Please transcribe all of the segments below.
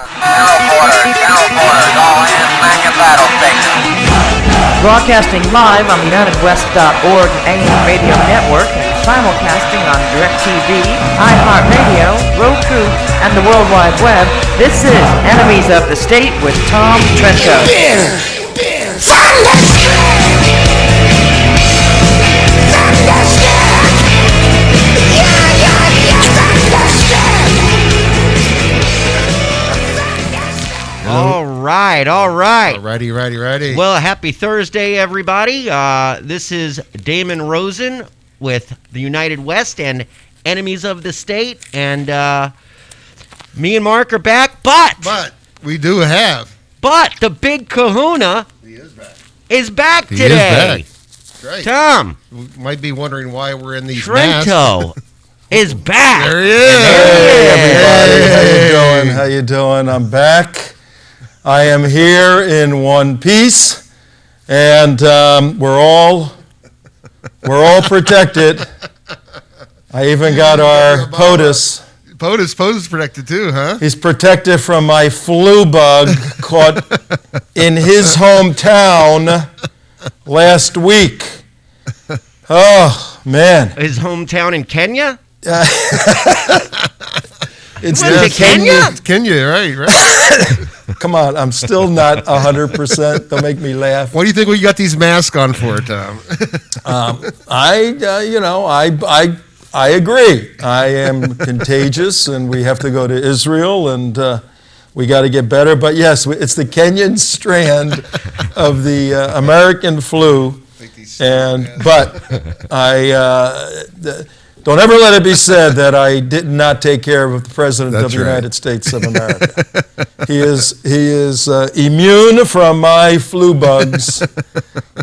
Arrow quarters, all hands, man your battle station. Broadcasting live on the UnitedWest.org AM radio network and simulcasting on DirecTV, iHeartRadio, Roku, and the World Wide Web. This is Enemies of the State with Tom Trento. All right. Ready. Well, happy Thursday, everybody. This is Damon Rosen with the United West and Enemies of the State. And me and Mark are back, but we do have. But the big kahuna is back today. That's right. Tom. You might be wondering why we're in these Trento is back. There he is. Hey, everybody. How you doing? I'm back. I am here in one piece, and we're all protected. I even got our POTUS. POTUS protected too, huh? He's protected from my flu bug caught in his hometown last week. Oh, man. His hometown in Kenya? It's Kenya? It's Kenya, right. Come on, I'm still not 100%. Don't make me laugh. What do you think we got these masks on for, Tom? I agree. I am contagious, and we have to go to Israel, and we got to get better. But yes, it's the Kenyan strand of the American flu, but don't ever let it be said that I did not take care of the President of the United States of America. He is immune from my flu bugs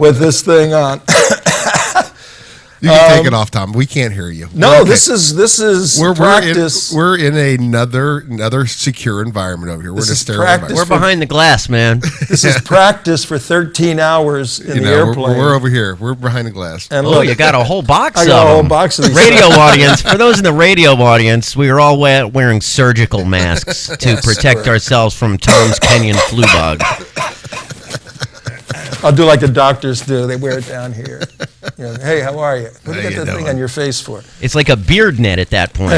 with this thing on. You can take it off, Tom. We can't hear you. No, okay. This is practice. We're in another secure environment over here. We're in a sterile environment. We're behind the glass, man. This is practice for 13 hours in the airplane. We're over here. We're behind the glass. And look, you got a whole box I of got a whole them. box of these. Radio audience, for those in the radio audience, we are all wearing surgical masks to protect ourselves from Tom's Kenyan flu bug. I'll do like the doctors do. They wear it down here. You know, hey, how are you? What do you got that thing on your face for? It's like a beard net at that point.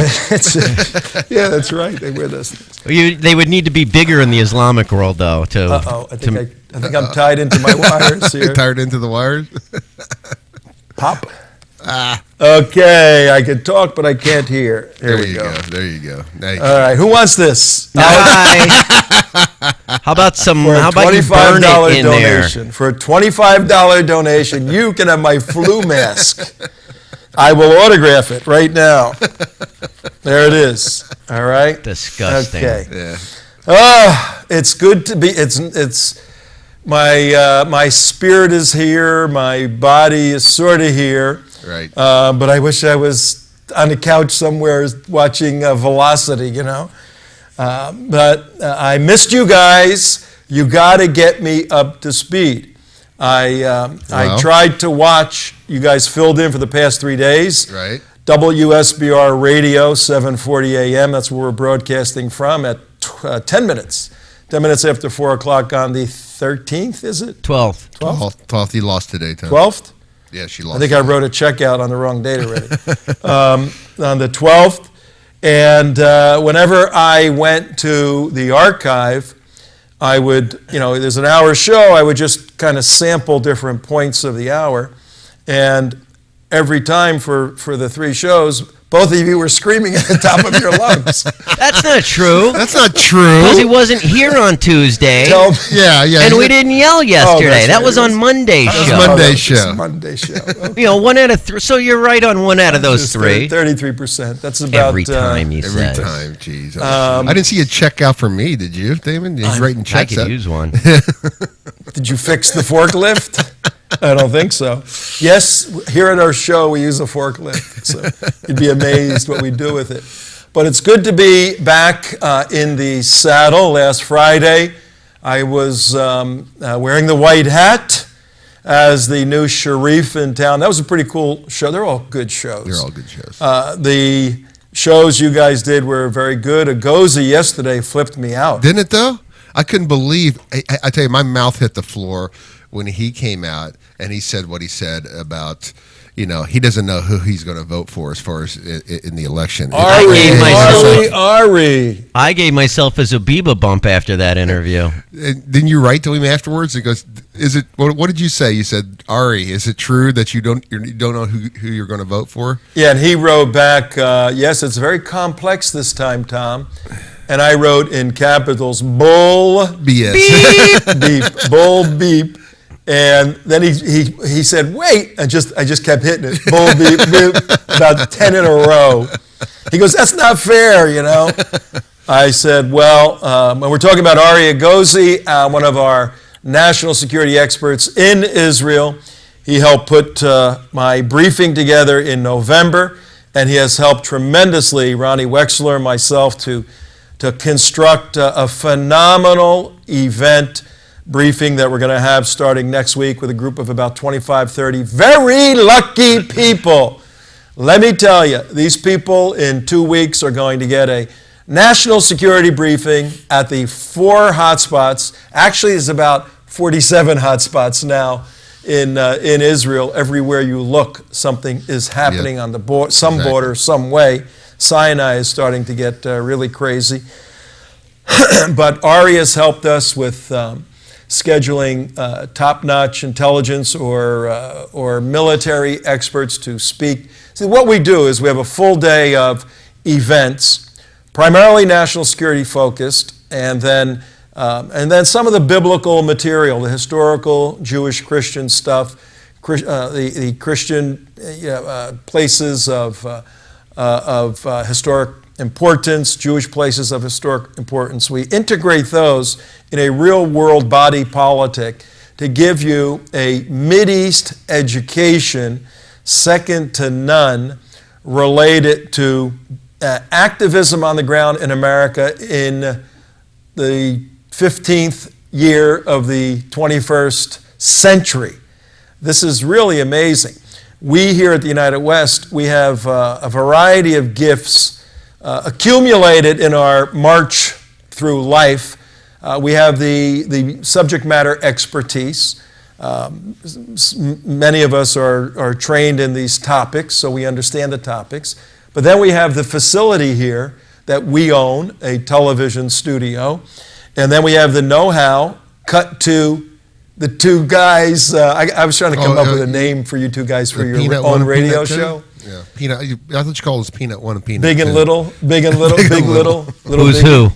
Yeah, that's right. They wear this. They would need to be bigger in the Islamic world, though. I think I'm tied into my wires here. Tied into the wires? Pop. Okay, I can talk, but I can't hear. There we go. There you go. All right, who wants this? How about some? For a how about you burn it in donation, there? For a $25 donation, you can have my flu mask. I will autograph it right now. There it is. All right. Disgusting. Okay. Yeah. It's good to be. It's my spirit is here. My body is sort of here. Right. But I wish I was on the couch somewhere watching Velocity, you know. But I missed you guys. You got to get me up to speed. I tried to watch. You guys filled in for the past 3 days. Right. WSBR Radio, 7:40 a.m. That's where we're broadcasting from at 10 minutes. 10 minutes after 4 o'clock on the 13th, is it? 12th. 12th. You lost today, Tom. 12th? Yeah, she lost. I think I wrote a check out on the wrong date already. On the 12th. And whenever I went to the archive, I would, there's an hour show, I would just kind of sample different points of the hour. And every time for the 3 shows, both of you were screaming at the top of your lungs. That's not true. That's not true. Because he wasn't here on Tuesday. Yeah. And we didn't yell yesterday. That was on Monday's show. That was Monday's show. Monday show. Okay. 1 out of 3. So you're right on 1 out of those 3. 33%. That's about every time he every says. Every time, jeez. I didn't see a check out for me. Did you, Damon? He's writing checks. I could use one. Did you fix the forklift? I don't think so. Yes, here at our show we use a forklift, so you'd be amazed what we do with it. But it's good to be back in the saddle. Last Friday, I was wearing the white hat as the new sheriff in town. That was a pretty cool show. They're all good shows. They're all good shows. The shows you guys did were very good. Agozi yesterday flipped me out. Didn't it, though? I couldn't believe. I tell you, my mouth hit the floor when he came out and he said what he said about, he doesn't know who he's going to vote for as far as in the election. Ari. I gave myself a Zabiba bump after that interview. Didn't you write to him afterwards? He goes, "Is it? What did you say?" You said, "Ari, is it true that you don't know who you're going to vote for?" Yeah, and he wrote back, "Yes, it's very complex this time, Tom." And I wrote in capitals, "Bull BS, beep, beep, bull beep." And then he said, "Wait," and I just kept hitting it, "Bull beep, beep," about 10 in a row. He goes, "That's not fair, I said, "Well, when we're talking about Ari Agozi, one of our national security experts in Israel, he helped put my briefing together in November, and he has helped tremendously, Ronnie Wexler and myself, to construct a phenomenal event briefing that we're going to have starting next week with a group of about 25, 30 very lucky people. Let me tell you, these people in 2 weeks are going to get a national security briefing at the 4 hotspots. Actually, there's about 47 hotspots now in Israel. Everywhere you look, something is happening on the border, some way. Sinai is starting to get really crazy. But Ari has helped us with scheduling top-notch intelligence or military experts to speak. See, what we do is we have a full day of events, primarily national security focused, and then some of the biblical material, the historical Jewish Christian stuff, the Christian places of historic importance, Jewish places of historic importance. We integrate those in a real-world body politic to give you a Mideast education second to none related to activism on the ground in America in the 15th year of the 21st century. This is really amazing. We here at the United West, we have a variety of gifts accumulated in our march through life. We have the subject matter expertise. Many of us are trained in these topics, so we understand the topics. But then we have the facility here that we own, a television studio. And then we have the know-how cut to the 2 guys. I was trying to come up with a name for you 2 guys for your own radio show. Yeah, Peanut. I thought you called us Peanut 1 and Peanut 2. Big and little, big and little, big little. Who's who?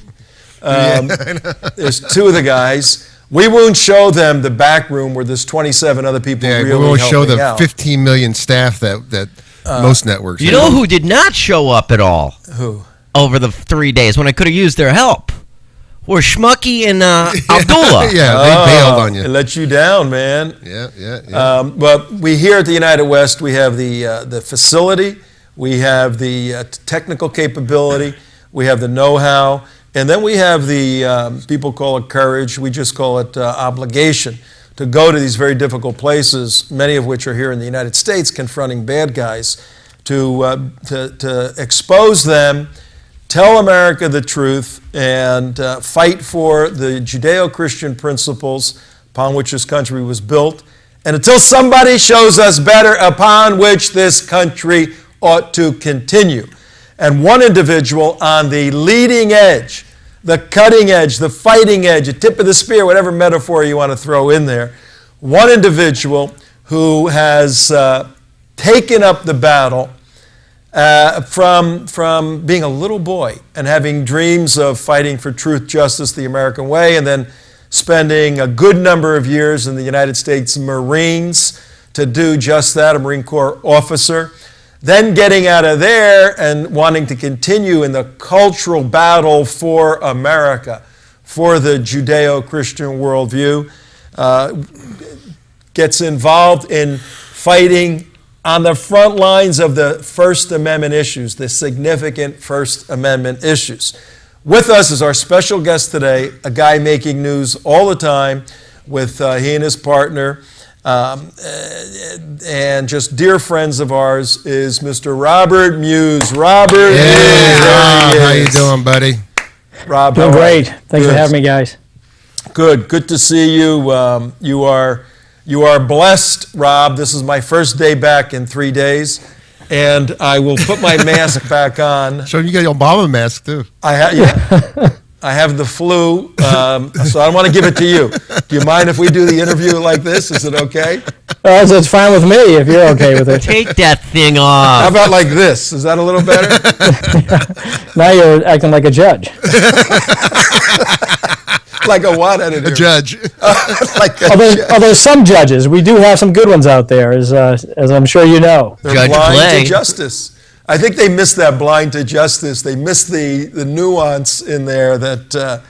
There's 2 of the guys. We won't show them the back room where there's 27 other people really helping out. We won't show the 15 million staff that most networks. You know who did not show up at all? Who? Over the 3 days when I could have used their help were Schmucky and Abdullah. Yeah, they bailed on you. It let you down, man. Yeah. But we here at the United West, we have the facility, we have the technical capability, we have the know-how, and then we have the, people call it courage, we just call it obligation, to go to these very difficult places, many of which are here in the United States, confronting bad guys, to expose them, tell America the truth, and fight for the Judeo-Christian principles upon which this country was built, and until somebody shows us better, upon which this country ought to continue. And one individual on the leading edge, the cutting edge, the fighting edge, the tip of the spear, whatever metaphor you want to throw in there, one individual who has taken up the battle from being a little boy and having dreams of fighting for truth, justice, the American way, and then spending a good number of years in the United States Marines to do just that, a Marine Corps officer, then getting out of there and wanting to continue in the cultural battle for America, for the Judeo-Christian worldview, gets involved in fighting on the front lines of the First Amendment issues, the significant First Amendment issues. With us is our special guest today, a guy making news all the time with he and his partner, and just dear friends of ours is Mr. Robert Muise. Robert, Hey, Rob, how you doing, buddy? Rob, Doing how are great. you? Thanks for Good. having me, guys. Good to see you. You are blessed, Rob. This is my first day back in 3 days, and I will put my mask back on. So you got your Obama mask too. I have the flu, so I want to give it to you. Do you mind if we do the interview like this? Is it okay? It's fine with me if you're okay with it. Take that thing How off. about like this? Is that a little better? Now you're acting like a judge. Like a what editor? A judge. Like a Although some judges, we do have some good ones out there, as I'm sure you know. They're Judge blind Clay. to justice. I think they missed that blind to justice. They missed the nuance in there. That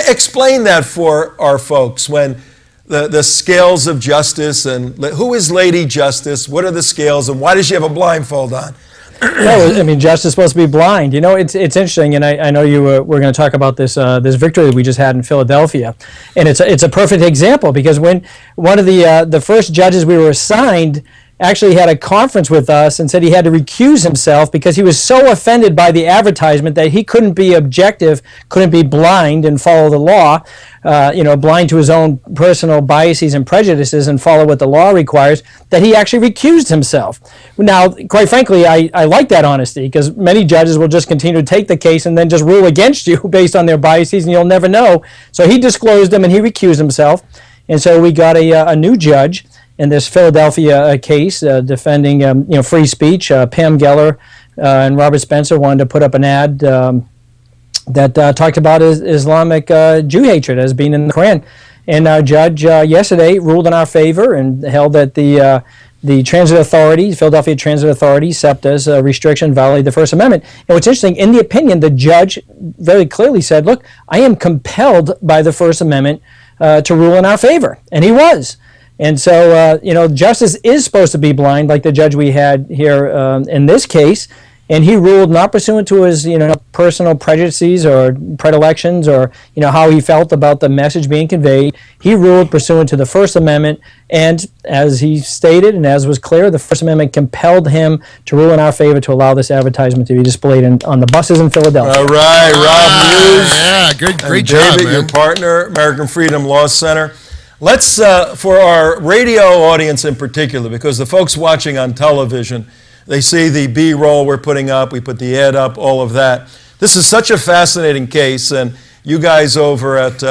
explain that for our folks when the scales of justice and who is Lady Justice? What are the scales and why does she have a blindfold on? No, I mean, justice is supposed to be blind. You know, it's interesting, and I know we're going to talk about this victory that we just had in Philadelphia, and it's a perfect example because when one of the first judges we were assigned actually had a conference with us and said he had to recuse himself because he was so offended by the advertisement that he couldn't be objective, couldn't be blind and follow the law, blind to his own personal biases and prejudices and follow what the law requires, that he actually recused himself. Now, quite frankly, I like that honesty because many judges will just continue to take the case and then just rule against you based on their biases and you'll never know. So he disclosed them and he recused himself. And so we got a new judge in this Philadelphia case defending free speech. Pam Geller and Robert Spencer wanted to put up an ad that talked about Islamic Jew-hatred as being in the Koran. And our judge yesterday ruled in our favor and held that the Transit Authority, Philadelphia Transit Authority, SEPTA's restriction violated the First Amendment. And what's interesting, in the opinion, the judge very clearly said, look, I am compelled by the First Amendment to rule in our favor. And he was. And so, justice is supposed to be blind, like the judge we had here in this case. And he ruled not pursuant to his, personal prejudices or predilections or, how he felt about the message being conveyed. He ruled pursuant to the First Amendment. And as he stated, and as was clear, the First Amendment compelled him to rule in our favor to allow this advertisement to be displayed on the buses in Philadelphia. All right, Rob Muise. Yeah, great And job, David, man. your partner, American Freedom Law Center. Let's, for our radio audience in particular, because the folks watching on television, they see the B-roll we're putting up, we put the ad up, all of that. This is such a fascinating case, and you guys over at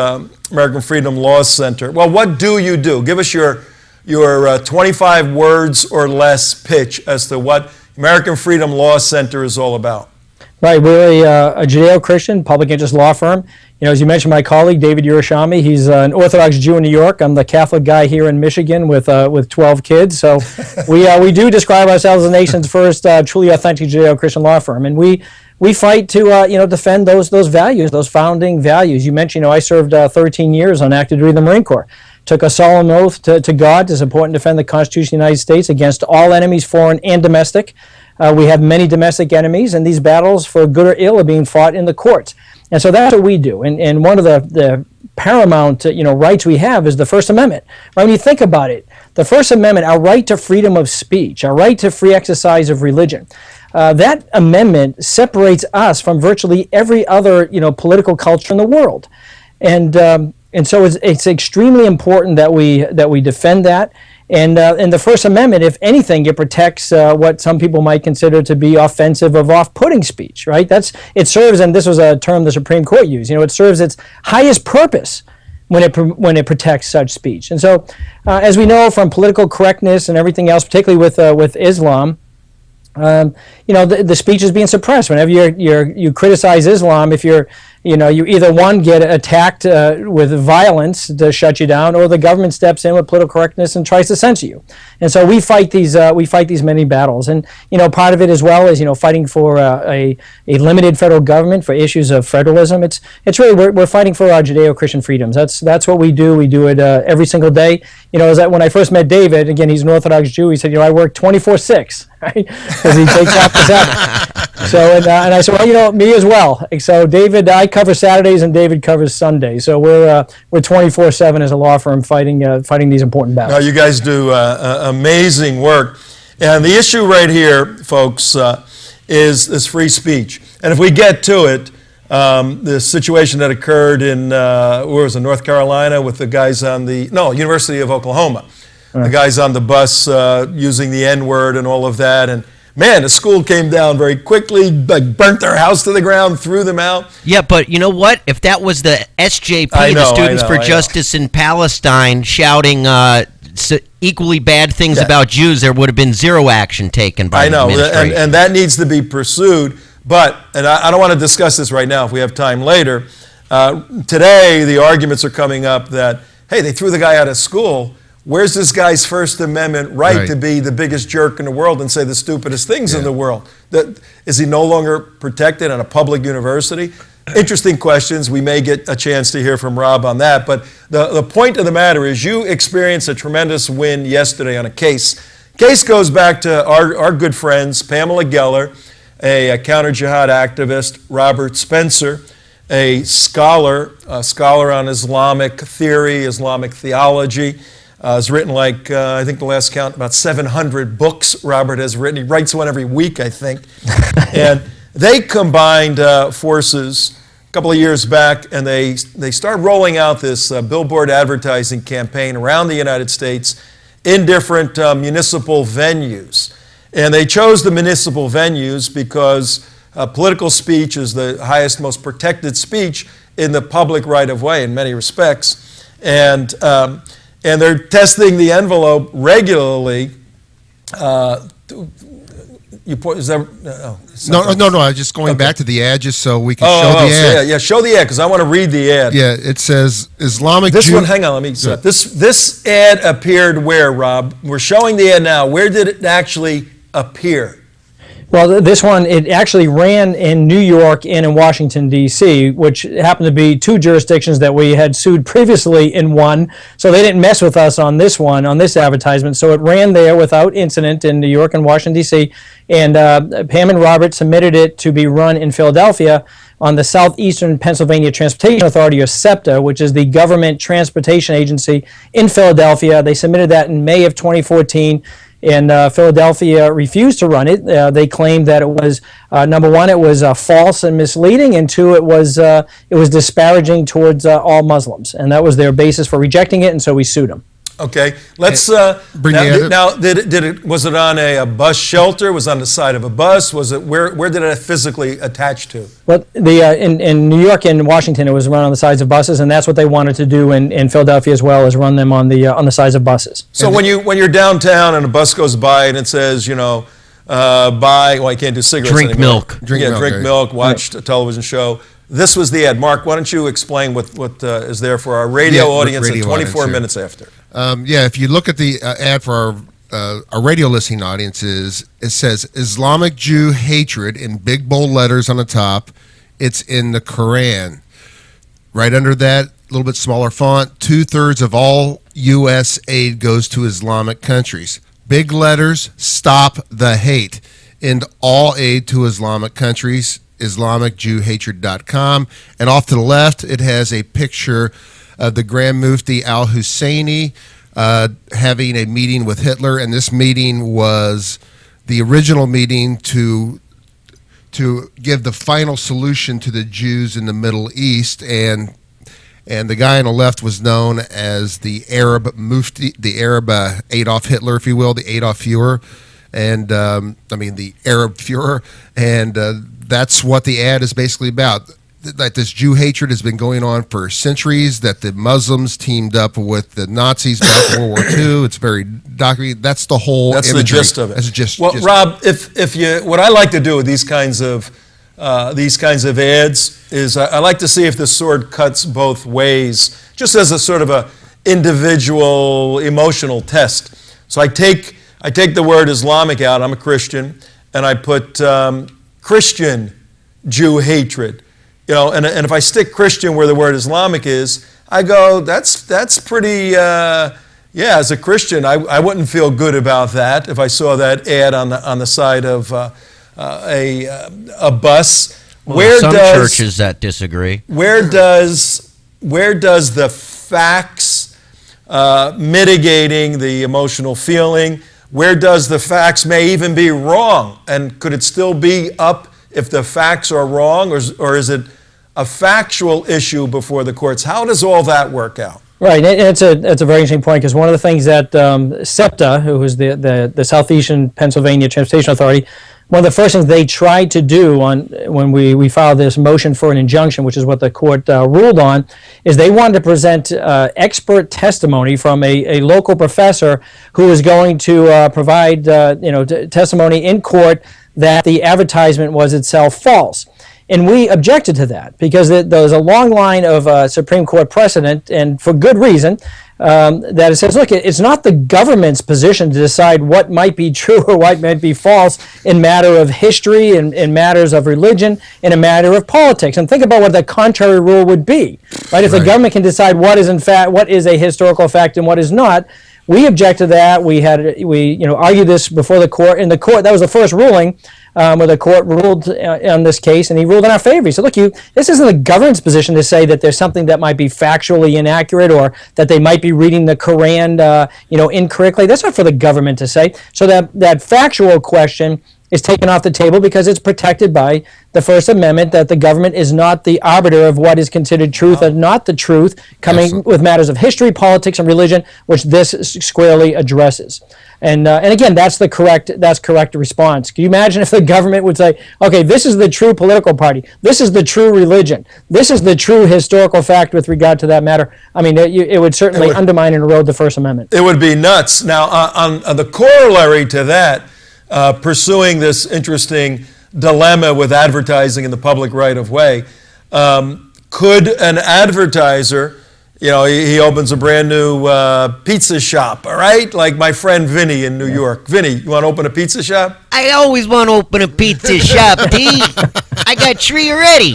American Freedom Law Center, well, what do you do? Give us your 25 words or less pitch as to what American Freedom Law Center is all about. Right, we're a Judeo-Christian public interest law firm. As you mentioned, my colleague David Urashami, he's an Orthodox Jew in New York. I'm the Catholic guy here in Michigan with 12 kids. So we do describe ourselves as the nation's first truly authentic Judeo-Christian law firm, and we fight to defend those values, those founding values. You mentioned, I served 13 years on active duty in the Marine Corps. Took a solemn oath to God to support and defend the Constitution of the United States against all enemies, foreign and domestic. We have many domestic enemies, and these battles, for good or ill, are being fought in the courts. And so that's what we do. And one of the paramount rights we have is the First Amendment. Right? When you think about it, the First Amendment, our right to freedom of speech, our right to free exercise of religion, that amendment separates us from virtually every other political culture in the world. And so it's extremely important that we defend that. And in the First Amendment, if anything, it protects what some people might consider to be offensive or off-putting speech, right? It serves, and this was a term the Supreme Court used, it serves its highest purpose when it protects such speech. And so, as we know from political correctness and everything else, particularly with Islam, the speech is being suppressed. Whenever you criticize Islam, if you either get attacked with violence to shut you down, or the government steps in with political correctness and tries to censor you. And so we fight these many battles. And part of it as well is fighting for a limited federal government for issues of federalism. It's really we're fighting for our Judeo-Christian freedoms. That's what we do. We do it every single day. As that when I first met David, again, he's an Orthodox Jew. He said, I work 24/6. Right? Because he takes off the Sabbath. So and I said, well, me as well. And so David, I cover Saturdays and David covers Sundays. So we're 24/7 as a law firm fighting these important battles. No, you guys do amazing work. And the issue right here, folks, is free speech. And if we get to it, the situation that occurred in where was it, North Carolina with the guys on University of Oklahoma, the guys on the bus using the N-word and all of that, and man, the school came down very quickly, like burnt their house to the ground, threw them out. Yeah, but you know what? If that was the SJP, the Students for Justice in Palestine, shouting equally bad things about Jews, there would have been zero action taken by the administration. And that needs to be pursued. But, and I don't want to discuss this right now if we have time later, today the arguments are coming up that, hey, they threw the guy out of school. Where's this guy's First Amendment right to be the biggest jerk in the world and say the stupidest things in the world? Is he no longer protected in a public university? Interesting questions. We may get a chance to hear from Rob on that. But the point of the matter is you experienced a tremendous win yesterday on a case. Case goes back to our good friends, Pamela Geller, a counter-jihad activist, Robert Spencer, a scholar on Islamic theory, Islamic theology. Has written I think the last count, about 700 books Robert has written. He writes one every week, I think. And they combined forces a couple of years back, and they started rolling out this billboard advertising campaign around the United States in different municipal venues. And they chose the municipal venues because political speech is the highest, most protected speech in the public right-of-way in many respects. And they're testing the envelope regularly. No. I was just going back to the ad just so we can show the ad. Yeah, show the ad because I want to read the ad. Yeah, it says Islamic This Jew. one, hang on, let me set. This ad appeared where, Rob? We're showing the ad now. Where did it actually appear? Well, this one, it actually ran in New York and in Washington, D.C., which happened to be two jurisdictions that we had sued previously in one. So they didn't mess with us on this one, on this advertisement. So it ran there without incident in New York and Washington, D.C. And Pam and Robert submitted it to be run in Philadelphia on the Southeastern Pennsylvania Transportation Authority, or SEPTA, which is the government transportation agency in Philadelphia. They submitted that in May of 2014. And Philadelphia refused to run it. They claimed that it was, number one, it was false and misleading, and two, it was disparaging towards all Muslims. And that was their basis for rejecting it, and so we sued them. Okay, let's bring was it on a bus shelter? Was it on the side of a bus? Was it where did it physically attach to? Well, in New York and Washington, it was run on the sides of buses, and that's what they wanted to do in Philadelphia as well, is run them on the sides of buses. So when you're downtown and a bus goes by and it says, buy, well, I can't do cigarettes Drink anymore. milk. Drink milk, watch a television show. This was the ad. Mark, why don't you explain what is there for our radio audience at 24 minutes after? If you look at the ad for our radio listening audiences, it says Islamic Jew-hatred in big bold letters on the top. It's in the Koran. Right under that, a little bit smaller font, 2/3 of all U.S. aid goes to Islamic countries. Big letters, stop the hate. End all aid to Islamic countries. IslamicJew-hatred.com. And off to the left, it has a picture of the Grand Mufti al-Husseini having a meeting with Hitler. And this meeting was the original meeting to give the final solution to the Jews in the Middle East. And the guy on the left was known as the Arab Mufti, the Arab Adolf Hitler, if you will, the Adolf Führer. And the Arab Führer. And that's what the ad is basically about. That this Jew hatred has been going on for centuries, that the Muslims teamed up with the Nazis back in World War II. It's very documented. That's the whole That's imagery. the gist of it. That's just, Rob, if you, what I like to do with these kinds of ads is I like to see if the sword cuts both ways, just as a sort of a individual emotional test. So I take the word Islamic out. I'm a Christian, and I put Christian Jew hatred. And if I stick Christian where the word Islamic is, I go, that's pretty, as a Christian, I wouldn't feel good about that if I saw that ad on the side of a bus. Well, there's some churches that disagree. Where does the facts mitigating the emotional feeling? Where does the facts may even be wrong? And could it still be up if the facts are wrong, or is it a factual issue before the courts? How does all that work out? Right, and it's a very interesting point, because one of the things that SEPTA, who is the Southeastern Pennsylvania Transportation Authority, one of the first things they tried to do when we filed this motion for an injunction, which is what the court ruled on, is they wanted to present expert testimony from a local professor who was going to provide testimony in court that the advertisement was itself false. And we objected to that because there's a long line of Supreme Court precedent, and for good reason, that it says, look, it's not the government's position to decide what might be true or what might be false in matter of history, in matters of religion, in a matter of politics. And think about what the contrary rule would be, right? If the government can decide what is a historical fact and what is not. We object to that. We argued this before the court. In the court, that was the first ruling where the court ruled on this case, and he ruled in our favor. He said, look, this isn't the government's position to say that there's something that might be factually inaccurate or that they might be reading the Koran incorrectly. That's not for the government to say. So that factual question is taken off the table because it's protected by the First Amendment, that the government is not the arbiter of what is considered truth and not the truth, coming with matters of history, politics, and religion, which this squarely addresses. And again, that's correct response. Can you imagine if the government would say, okay, this is the true political party, this is the true religion, this is the true historical fact with regard to that matter? I mean, it would certainly undermine and erode the First Amendment. It would be nuts. Now, on the corollary to that, pursuing this interesting dilemma with advertising in the public right of way, could an advertiser, he opens a brand new pizza shop, all right? Like my friend Vinny in New York. Vinny, you want to open a pizza shop? I always want to open a pizza shop, D. I got 3 already.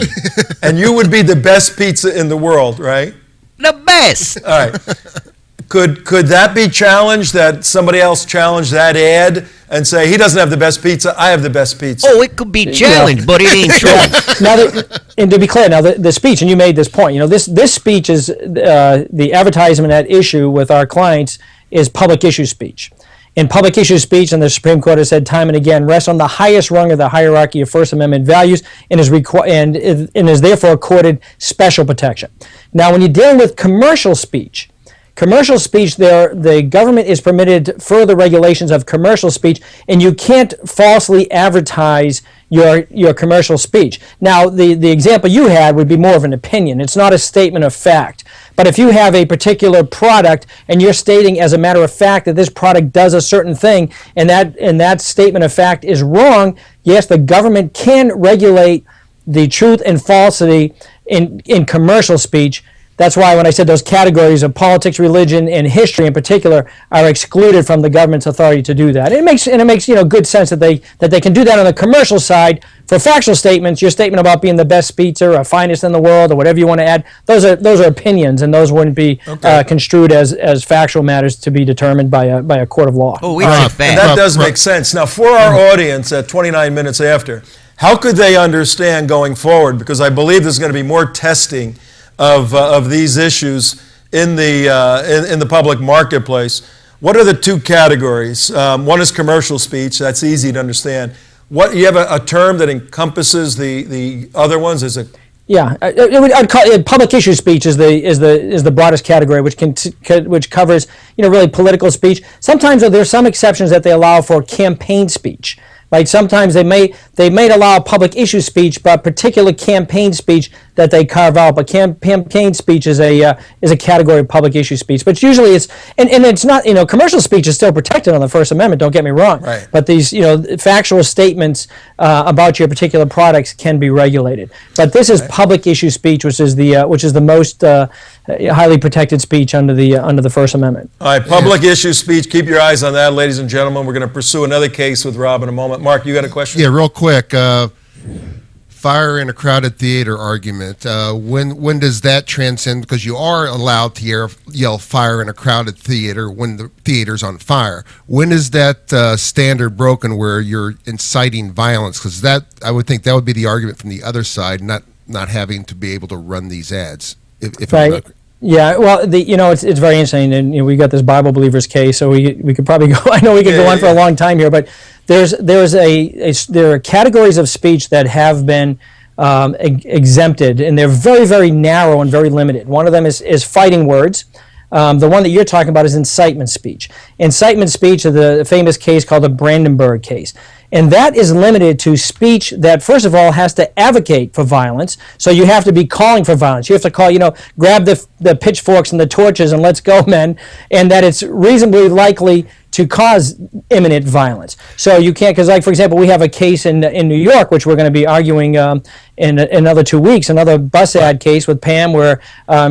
And you would be the best pizza in the world, right? The best. All right. Could that be challenged, that somebody else challenge that ad and say, he doesn't have the best pizza, I have the best pizza? Oh, it could be challenged, but it ain't true. Now, and to be clear, now the speech, and you made this point, this speech is, the advertisement at issue with our clients is public issue speech. And public issue speech, and the Supreme Court has said time and again, rests on the highest rung of the hierarchy of First Amendment values and is therefore accorded special protection. Now, when you're dealing with commercial speech, the government is permitted further regulations of commercial speech, and you can't falsely advertise your commercial speech. Now, the example you had would be more of an opinion. It's not a statement of fact. But if you have a particular product and you're stating as a matter of fact that this product does a certain thing, and that statement of fact is wrong, yes, the government can regulate the truth and falsity in commercial speech. That's why when I said those categories of politics, religion, and history in particular are excluded from the government's authority to do that. It makes good sense that they can do that on the commercial side. For factual statements, your statement about being the best pizza or finest in the world or whatever you want to add, those are opinions, and those wouldn't be construed as factual matters to be determined by a court of law. Oh, we like that. And that does make sense. Now, for our audience at 29 minutes after, how could they understand going forward? Because I believe there's going to be more testing of these issues in the public marketplace. What are the 2 categories? One is commercial speech. That's easy to understand. You have a term that encompasses the other ones? Is it? Yeah, I'd call it public issue speech is the broadest category, which covers really political speech. Sometimes there's some exceptions that they allow for campaign speech. Right? Sometimes they may allow public issue speech, but particular campaign speech that they carve out. But campaign speech is a category of public issue speech. But usually it's not, commercial speech is still protected on the First Amendment. Don't get me wrong. Right. But these factual statements about your particular products can be regulated. But this is public issue speech, which is the most highly protected speech under the First Amendment. All right, public issue speech. Keep your eyes on that, ladies and gentlemen. We're going to pursue another case with Rob in a moment. Mark, you got a question? Yeah, real quick. fire in a crowded theater argument, when does that transcend? Because you are allowed to yell fire in a crowded theater when the theater's on fire. When is that standard broken where you're inciting violence? Because that, I would think that would be the argument from the other side, not having to be able to run these ads. If I'm Right. not, Yeah, well, it's very interesting, and we got this Bible believers case, so we could probably go. I know we could go on for a long time here, but there are categories of speech that have been exempted, and they're very, very narrow and very limited. One of them is fighting words. The one that you're talking about is incitement speech. Incitement speech is the famous case called the Brandenburg case. And that is limited to speech that, first of all, has to advocate for violence. So you have to be calling for violence. You have to call, grab the pitchforks and the torches and let's go, men. And that it's reasonably likely to cause imminent violence. So you can't, because, like, for example, we have a case in New York, which we're going to be arguing in another 2 weeks, another bus ad case with Pam, where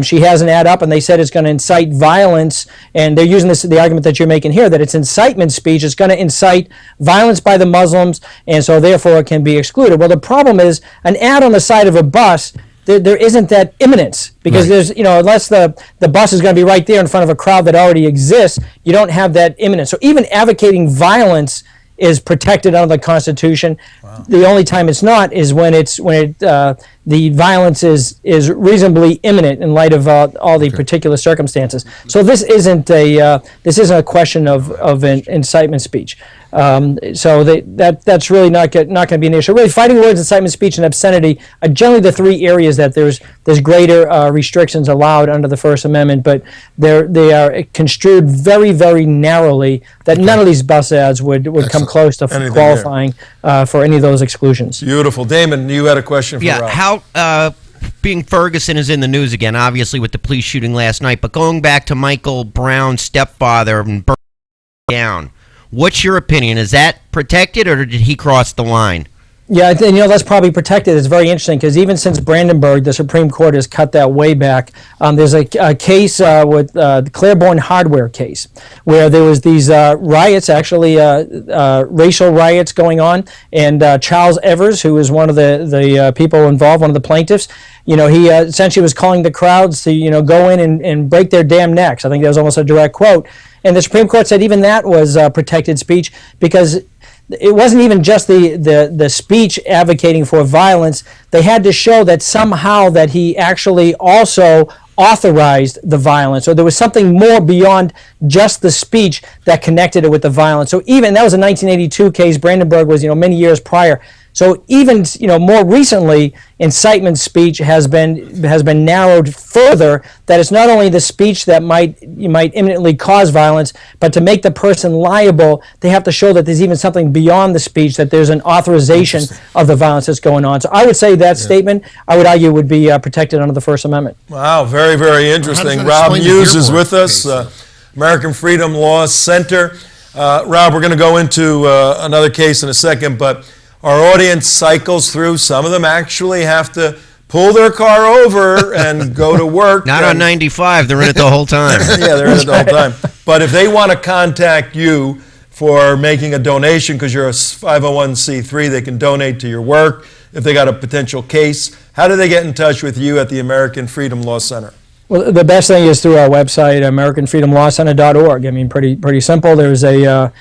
she has an ad up and they said it's going to incite violence, and they're using the argument that you're making here, that it's incitement speech, it's going to incite violence by the Muslims, and so therefore it can be excluded. Well, the problem is an ad on the side of a bus, there isn't that imminence, because there's, unless the bus is going to be right there in front of a crowd that already exists, you don't have that imminence. So even advocating violence is protected under the Constitution. Wow. The only time it's not is when the violence is reasonably imminent in light of all the particular circumstances. So this isn't a question of an incitement speech. So that's really not going to be an issue. Really, fighting words, incitement speech, and obscenity are generally the three areas that there's greater restrictions allowed under the First Amendment, but they are construed very, very narrowly, that none of these bus ads would come close to qualifying for any of those exclusions. Beautiful. Damon, you had a question for Rob. How being Ferguson is in the news again, obviously with the police shooting last night, but going back to Michael Brown's stepfather and burning down, what's your opinion? Is that protected, or did he cross the line? Yeah, that's probably protected. It's very interesting because even since Brandenburg, the Supreme Court has cut that way back. There's a case with the Claiborne hardware case where there was these riots, actually racial riots going on, and Charles Evers, who was one of the people involved, one of the plaintiffs, he essentially was calling the crowds to go in and break their damn necks. I think that was almost a direct quote. And the Supreme Court said even that was protected speech, because it wasn't even just the speech advocating for violence. They had to show that somehow that he actually also authorized the violence, or there was something more beyond just the speech that connected it with the violence. So even, that was a 1982 case, Brandenburg was many years prior. So even more recently, incitement speech has been narrowed further. That it's not only the speech that might imminently cause violence, but to make the person liable, they have to show that there's even something beyond the speech, that there's an authorization of the violence that's going on. So I would say that statement, I would argue, would be protected under the First Amendment. Wow, very, very interesting. Rob Muise is with us, American Freedom Law Center. Rob, we're going to go into another case in a second, but our audience cycles through. Some of them actually have to pull their car over and go to work. Not on 95. They're in it the whole time. Yeah, they're in it the whole time. But if they want to contact you for making a donation, because you're a 501c3, they can donate to your work. If they got a potential case, how do they get in touch with you at the American Freedom Law Center? Well, the best thing is through our website, AmericanFreedomLawCenter.org. I mean, pretty simple. There's a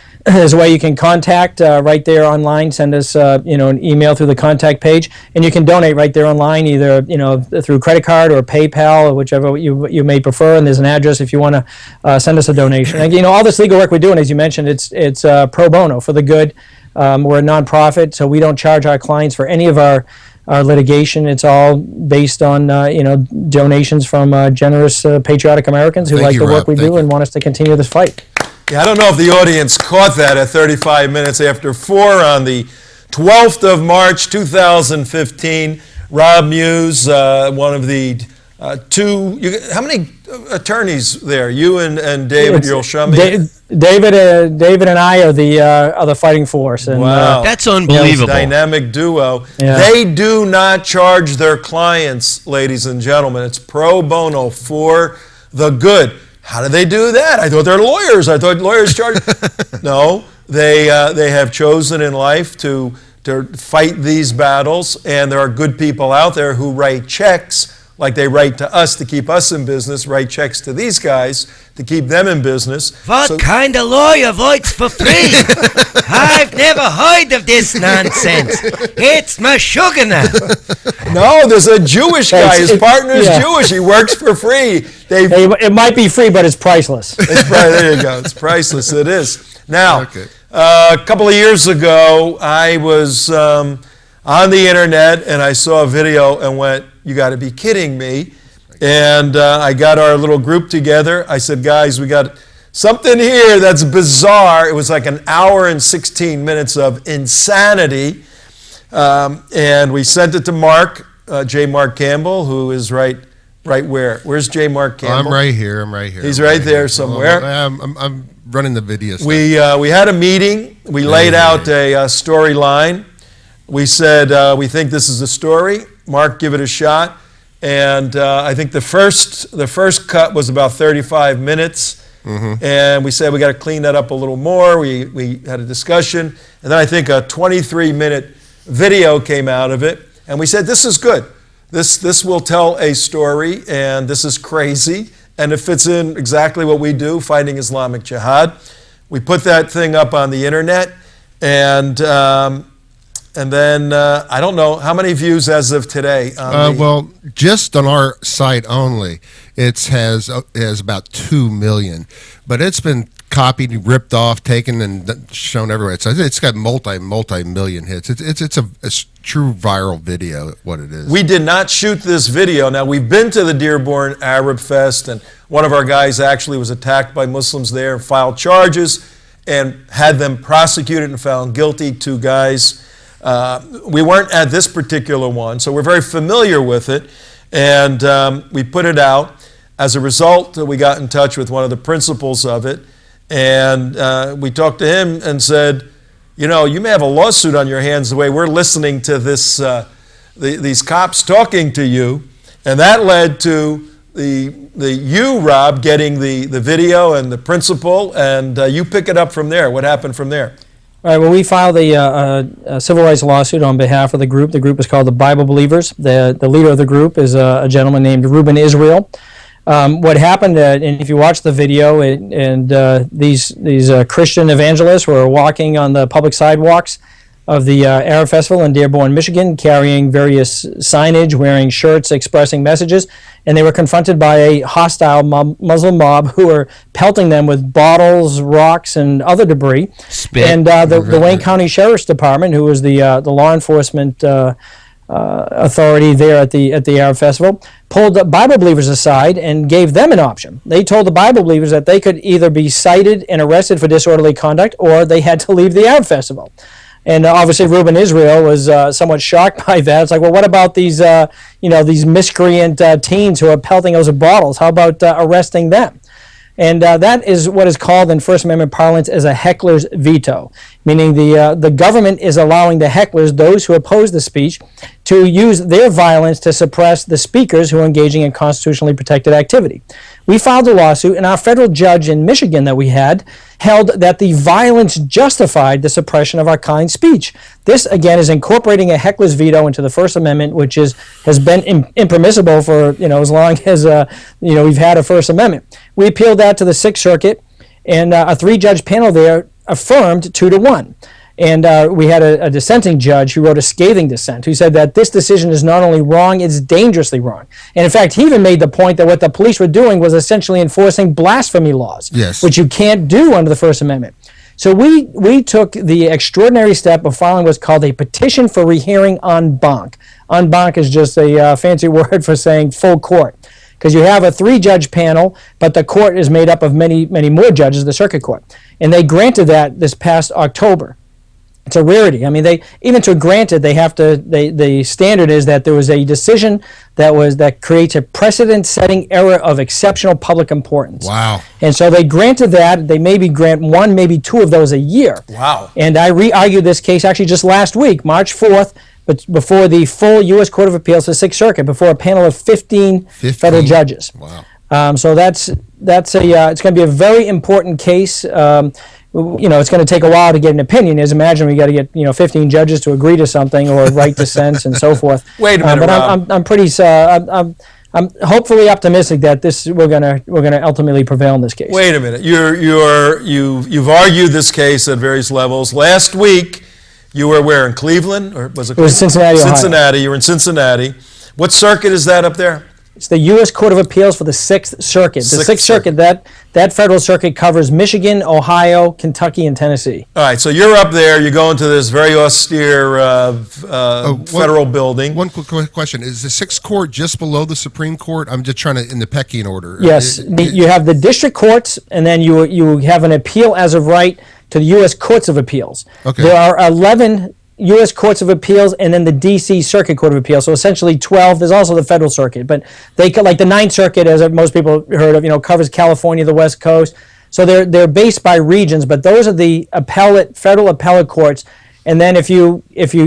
way you can contact right there online. Send us an email through the contact page, and you can donate right there online, either through credit card or PayPal, or whichever you may prefer. And there's an address if you want to send us a donation. And all this legal work we're doing, as you mentioned, it's pro bono, for the good. We're a nonprofit, so we don't charge our clients for any of our litigation. It's all based on donations from generous, patriotic Americans who like the work we do and want us to continue this fight. Yeah, I don't know if the audience caught that at 35 minutes after 4 on the 12th of March, 2015. Rob Muise, one of the how many attorneys there? You and David Yerushalmi? David and I are the fighting force. And, wow, that's unbelievable. Dynamic duo. Yeah. They do not charge their clients, ladies and gentlemen. It's pro bono, for the good. How do they do that? I thought they're lawyers. I thought lawyers charge. No, they have chosen in life to to fight these battles, and there are good people out there who write checks, like they write to us to keep us in business, write checks to these guys to keep them in business. What kind of lawyer votes for free? I've never heard of this nonsense. It's Meshuggah. No, there's a Jewish guy. His partner's yeah. Jewish. He works for free. It might be free, but it's priceless. There you go. It's priceless. It is. Now, Okay. a couple of years ago, I was on the internet and I saw a video and went, "You got to be kidding me!" And I got our little group together. I said, "Guys, we got something here that's bizarre." It was like an hour and 16 minutes of insanity, and we sent it to Mark, J. Mark Campbell, who is right where? Where's J. Mark Campbell? I'm right here. He's right there somewhere. I'm running the video stuff. We had a meeting. We laid out a storyline. We said we think this is a story. Mark, give it a shot. And I think the first cut was about 35 minutes. Mm-hmm. And we said we got to clean that up a little more. We had a discussion. And then I think a 23-minute video came out of it. And we said, this is good. This will tell a story, and this is crazy. And it fits in exactly what we do, fighting Islamic Jihad. We put that thing up on the internet, and then I don't know how many views as of today. Well, just on our site only, it has about 2 million, but it's been copied, ripped off, taken, and shown everywhere. So it's got multi-million hits. It's a true viral video. What it is. We did not shoot this video. Now, we've been to the Dearborn Arab Fest, and one of our guys actually was attacked by Muslims there and filed charges and had them prosecuted and found guilty. 2 guys. We weren't at this particular one, so we're very familiar with it, and we put it out. As a result, we got in touch with one of the principals of it, and we talked to him and said, you know, you may have a lawsuit on your hands the way we're listening to this, these cops talking to you, and that led to you, Rob, getting the video and the principal, and you pick it up from there. What happened from there? All right, well, we filed a civil rights lawsuit on behalf of the group. The group is called the Bible Believers. The leader of the group is a gentleman named Reuben Israel. What happened, and if you watch the video, these Christian evangelists were walking on the public sidewalks of the Arab Festival in Dearborn, Michigan, carrying various signage, wearing shirts expressing messages, and they were confronted by a hostile Muslim mob who were pelting them with bottles, rocks, and other debris. Spit. And the Wayne County Sheriff's Department, who was the law enforcement authority there at the Arab Festival, pulled the Bible believers aside and gave them an option. They told the Bible believers that they could either be cited and arrested for disorderly conduct, or they had to leave the Arab Festival. And obviously, Reuben Israel was somewhat shocked by that. It's like, well, what about these, these miscreant teens who are pelting us with bottles? How about arresting them? And that is what is called in First Amendment parlance as a heckler's veto, meaning the government is allowing the hecklers, those who oppose the speech, to use their violence to suppress the speakers who are engaging in constitutionally protected activity. We filed a lawsuit, and our federal judge in Michigan that we had held that the violence justified the suppression of our kind speech. This, again, is incorporating a heckler's veto into the First Amendment, which has been impermissible for as long as we've had a First Amendment. We appealed that to the Sixth Circuit, and a 3-judge panel there affirmed 2-1. And we had a dissenting judge who wrote a scathing dissent, who said that this decision is not only wrong, it's dangerously wrong. And in fact, he even made the point that what the police were doing was essentially enforcing blasphemy laws, yes, which you can't do under the First Amendment. So we took the extraordinary step of filing what's called a petition for rehearing en banc. En banc is just a fancy word for saying full court, because you have a 3-judge panel, but the court is made up of many, many more judges, the circuit court. And they granted that this past October. It's a rarity. I mean, the standard is that there was a decision that creates a precedent-setting error of exceptional public importance. Wow. And so they granted that. They maybe grant 1, maybe 2 of those a year. Wow. And I re-argued this case actually just last week, March 4th, but before the full U.S. Court of Appeals, the Sixth Circuit, before a panel of 15 federal judges. Wow. So it's going to be a very important case. it's going to take a while to get an opinion. As imagine we got to get 15 judges to agree to something or write dissents and so forth. Wait a minute, but Rob. I'm hopefully optimistic that we're gonna ultimately prevail in this case. Wait a minute. You've argued this case at various levels. Last week, you were where, in Cleveland, or was it? It was Cincinnati, Ohio. Cincinnati. You were in Cincinnati. What circuit is that up there? It's the U.S. Court of Appeals for the Sixth Circuit. The Sixth Circuit, that federal circuit covers Michigan, Ohio, Kentucky, and Tennessee. All right, so you're up there. You go into this very austere federal building. One quick question: is the Sixth Court just below the Supreme Court? I'm just trying to in the pecking order. Yes, you have the district courts, and then you have an appeal as of right to the U.S. Courts of Appeals. Okay. There are 11 U.S. Courts of Appeals and then the D.C. Circuit Court of Appeals. So essentially 12. There's also the Federal Circuit, but they like the Ninth Circuit, as most people heard of, covers California, the West Coast. So they're based by regions, but those are the federal appellate courts. And then if you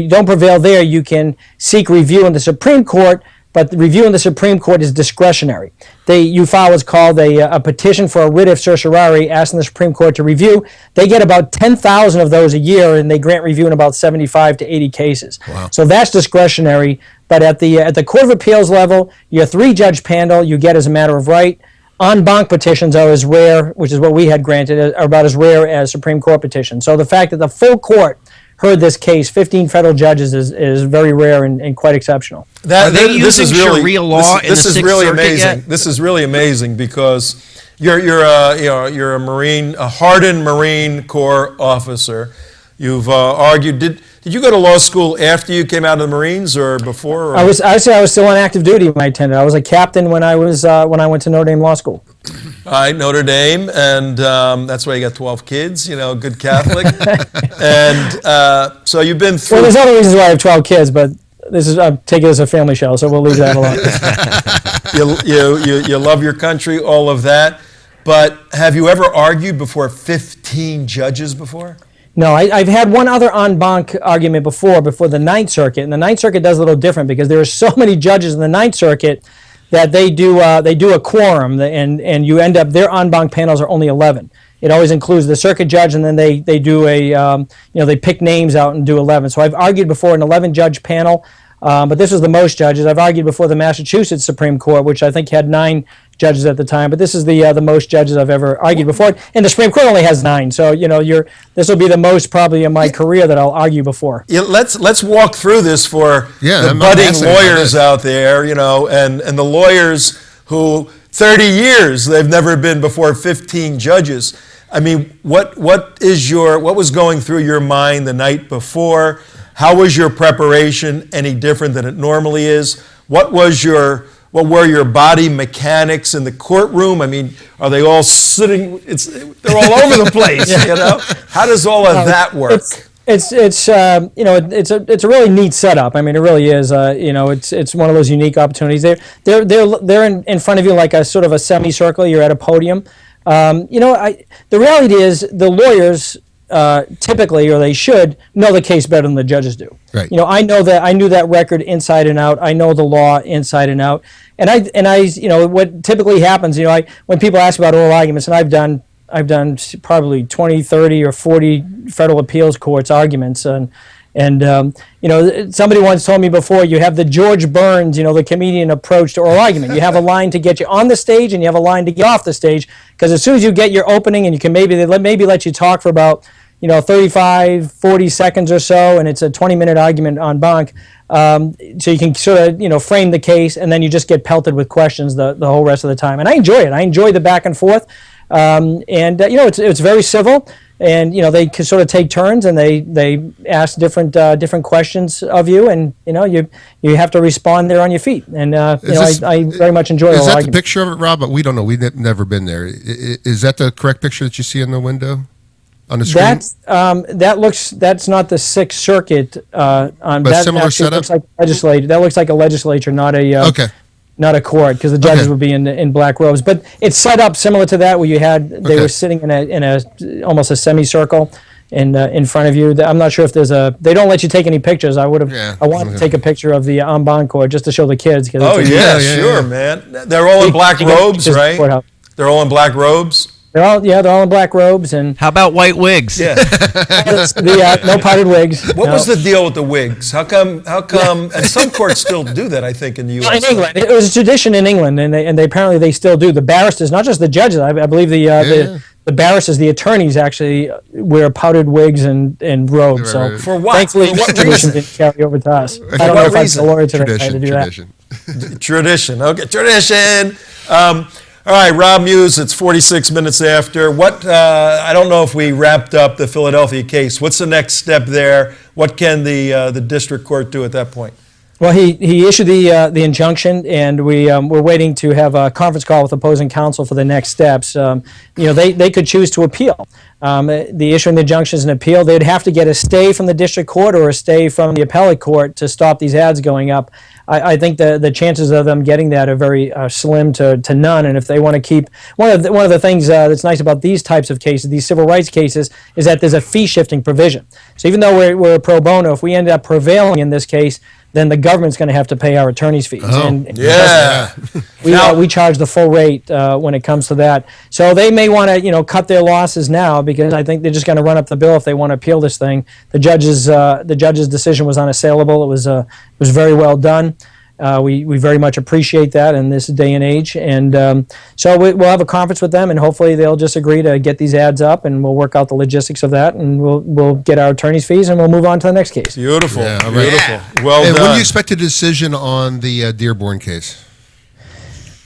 don't prevail there, you can seek review in the Supreme Court. But the review in the Supreme Court is discretionary. You file what's called a petition for a writ of certiorari, asking the Supreme Court to review. They get about 10,000 of those a year, and they grant review in about 75 to 80 cases. Wow. So that's discretionary. But at the Court of Appeals level, your 3-judge panel you get as a matter of right. En banc petitions are as rare, which is what we had granted, are about as rare as Supreme Court petitions. So the fact that the full court heard this case, 15 federal judges, is very rare and quite exceptional. Are they using Sharia law in the Sixth Circuit amazing. yet? This is really amazing because you're a Marine, a hardened Marine Corps officer. You've argued. Did you go to law school after you came out of the Marines or before? Or? I was still on active duty when I attended. I was a captain when I went to Notre Dame Law School. All right, Notre Dame, and that's why you got 12 kids. Good Catholic, and so you've been through. Well, there's other reasons why I have 12 kids, but I'm taking it as a family show, so we'll leave that alone. You love your country, all of that, but have you ever argued before 15 judges before? No, I've had one other en banc argument before the Ninth Circuit, and the Ninth Circuit does a little different because there are so many judges in the Ninth Circuit that they do a quorum, and you end up their en banc panels are only 11. It always includes the circuit judge, and then they do they pick names out and do 11. So I've argued before an 11-judge panel, but this was the most judges. I've argued before the Massachusetts Supreme Court, which I think had 9 judges at the time, but this is the most judges I've ever argued before, and the Supreme Court only has 9. So this will be the most probably in my career that I'll argue before. Yeah, let's walk through this for the budding lawyers out there, and the lawyers who 30 years they've never been before 15 judges. I mean, what was going through your mind the night before? How was your preparation any different than it normally is? What were your body mechanics in the courtroom? I mean, are they all sitting? They're all over the place. How does all of that work? It's a really neat setup. I mean, it really is. It's one of those unique opportunities. They're in front of you like a sort of a semicircle. You're at a podium. The reality is the lawyers typically, or they should, know the case better than the judges do. Right. I knew that record inside and out. I know the law inside and out. And I what typically happens, when people ask about oral arguments, and I've done probably 20, 30, or 40 federal appeals courts arguments, and somebody once told me before, you have the George Burns, the comedian approach to oral argument. You have a line to get you on the stage, and you have a line to get off the stage, because as soon as you get your opening, and you can maybe let you talk for about 35, 40 seconds or so, and it's a 20-minute argument en banc. So you can sort of, frame the case, and then you just get pelted with questions the whole rest of the time. And I enjoy it. I enjoy the back and forth. It's very civil, and they can sort of take turns, and they ask different questions of you, and you have to respond there on your feet. And I very much enjoy. Is that the picture of it, Rob? But we don't know. We've never been there. Is that the correct picture that you see in the window? On the screen? That's not the Sixth Circuit. But that similar setup? Looks like legislature. That looks like a legislature, not a court, because the judges would be in black robes. But it's set up similar to that, where they were sitting in a almost a semicircle in front of you. I'm not sure if there's they don't let you take any pictures. I wanted to take a picture of the en banc court just to show the kids. Sure, man. They're all in black robes, right? They're all in black robes. They're all in black robes and How about white wigs? Yeah. no powdered wigs. What no. was the deal with the wigs? How come, and some courts still do that, I think, in the U.S. In England, it was a tradition in England, and they apparently they still do. The barristers, not just the judges, I believe the barristers, the attorneys actually wear powdered wigs and robes. Right. So For what? thankfully, For what tradition reason? didn't carry over to us. I don't what know if I was reason? a lawyer today. I had to do Tradition. Tradition. Okay, tradition. All right, Rob Muise, it's 46 minutes after. I don't know if we wrapped up the Philadelphia case. What's the next step there? What can the district court do at that point? Well, he issued the injunction, and we're waiting to have a conference call with opposing counsel for the next steps. They could choose to appeal. The issuing the injunction is an appeal. They'd have to get a stay from the district court or a stay from the appellate court to stop these ads going up. I think the chances of them getting that are very slim to none. And if they want to keep one of the things that's nice about these types of cases, these civil rights cases, is that there's a fee shifting provision. So even though we're pro bono, if we end up prevailing in this case, then the government's going to have to pay our attorney's fees. Yeah. We charge the full rate when it comes to that. So they may want to cut their losses now, because I think they're just going to run up the bill if they want to appeal this thing. The judge's decision was unassailable. It was very well done. We very much appreciate that in this day and age, and so we'll have a conference with them, and hopefully they'll just agree to get these ads up, and we'll work out the logistics of that, and we'll get our attorney's fees, and we'll move on to the next case. Beautiful. Yeah, all right. Beautiful. Well Hey, done. when do you expect a decision on the Dearborn case?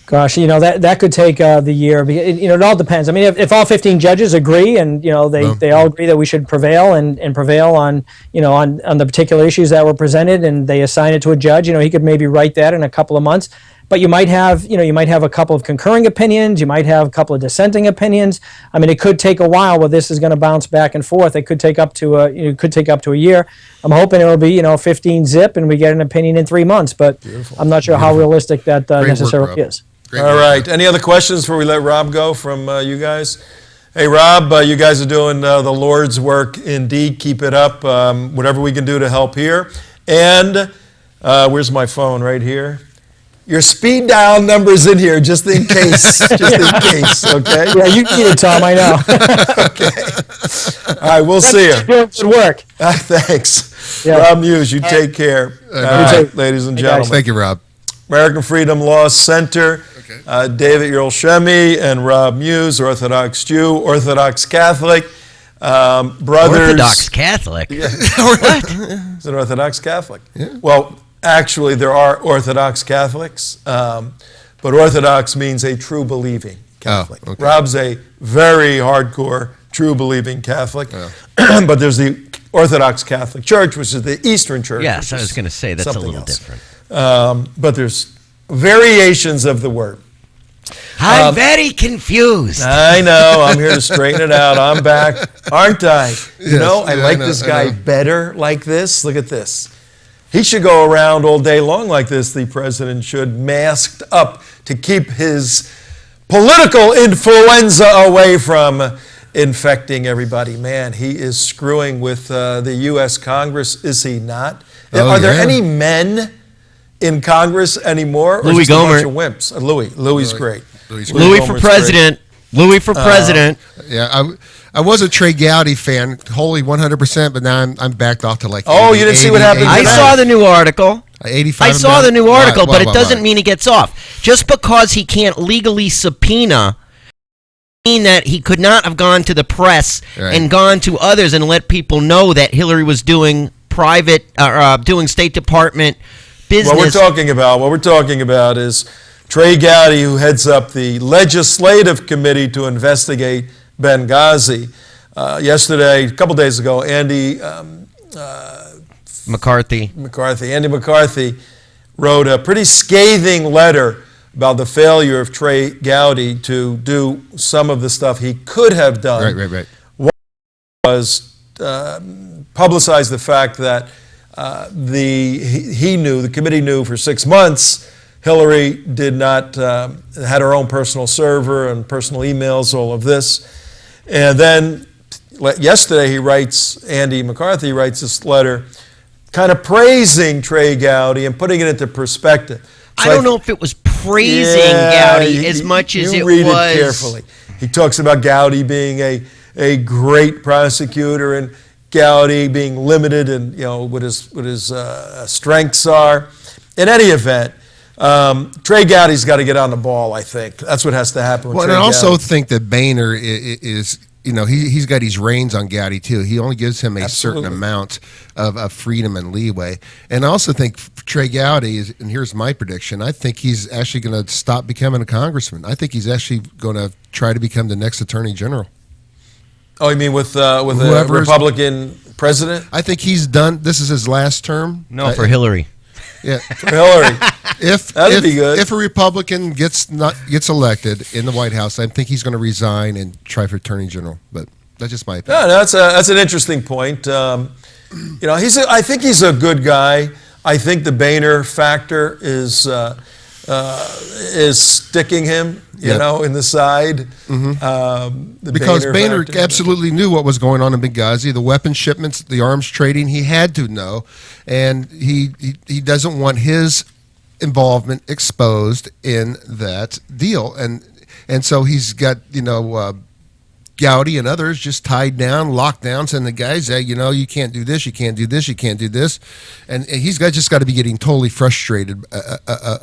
Gosh, that could take the year. It all depends. I mean, if all 15 judges agree, and they all agree that we should prevail and prevail on on the particular issues that were presented, and they assign it to a judge, he could maybe write that in a couple of months. But you might have a couple of concurring opinions. You might have a couple of dissenting opinions. I mean, it could take a while where this is going to bounce back and forth. It could take up to a year. I'm hoping it will be 15 zip, and we get an opinion in 3 months. But I'm not sure how realistic that necessarily is. All right. Any other questions before we let Rob go from you guys? Hey, Rob, you guys are doing the Lord's work indeed. Keep it up. Whatever we can do to help here. And where's my phone? Right here. Your speed dial number's in here, just in case. Okay? Yeah, you need it, Tom. I know. Okay. All right, we'll see you. Doing good work. Thanks. Yeah. Rob Muise, you take care. All right, ladies and gentlemen. Thank you, Rob. American Freedom Law Center, David Yerl-Shemi and Rob Muise, Orthodox Jew, Orthodox Catholic, brothers. Orthodox Catholic? What? Is it Orthodox Catholic? Yeah. Well, actually, there are Orthodox Catholics, but Orthodox means a true believing Catholic. Oh, okay. Rob's a very hardcore, true believing Catholic, but there's the Orthodox Catholic Church, which is the Eastern Church. Yes, I was going to say that's a something little else. different. But there's variations of the word. I'm very confused. I know. I'm here to straighten it out. I'm back, aren't I? I like this guy better like this. Look at this. He should go around all day long like this. The president should, masked up to keep his political influenza away from infecting everybody. Man, he is screwing with the U.S. Congress, is he not? Are there any men in Congress anymore? Or Louis just a bunch Gohmert. of wimps? Louis great. Louis for Gohmert's president. Louis for president. Yeah, I was a Trey Gowdy fan, wholly 100%, but now I'm backed off to like. Oh, you didn't see what happened I today? saw the new article. 85. I saw the new article, but it doesn't mean. mean he gets off. Just because he can't legally subpoena mean that he could not have gone to the press and gone to others and let people know that Hillary was doing private, doing State Department business. What we're talking about is Trey Gowdy, who heads up the legislative committee to investigate Benghazi. Yesterday, a couple days ago, Andy McCarthy wrote a pretty scathing letter about the failure of Trey Gowdy to do some of the stuff he could have done. Right. One was publicize the fact that the committee knew for 6 months Hillary did not, had her own personal server and personal emails, all of this. And then yesterday Andy McCarthy writes this letter kind of praising Trey Gowdy and putting it into perspective. So I don't know if it was praising Gowdy as much as it read was. it carefully. He talks about Gowdy being a great prosecutor and Gowdy being limited and what his strengths are. In any event, Trey Gowdy's got to get on the ball. I think that's what has to happen. With Well, Trey and I also Gowdy. think that Boehner is he's got his reins on Gowdy too. He only gives him a Absolutely. certain amount of freedom and leeway. And I also think Trey Gowdy is, and here's my prediction, I think he's actually going to stop becoming a congressman. I think he's actually going to try to become the next attorney general. Oh, you mean with a Whoever's- Republican president? I think he's done. This is his last term. No, for Hillary. Yeah. For Hillary. That'd be good. If a Republican gets elected in the White House, I think he's going to resign and try for attorney general. But that's just my opinion. No, that's an interesting point. I think he's a good guy. I think the Boehner factor is sticking him, in the side. Because Boehner factor. absolutely knew what was going on in Benghazi, the weapons shipments, the arms trading. He had to know, and he doesn't want his involvement exposed in that deal, and so he's got Gowdy and others just tied down, locked down, saying the guys, you can't do this, you can't do this, you can't do this, and he's just got to be getting totally frustrated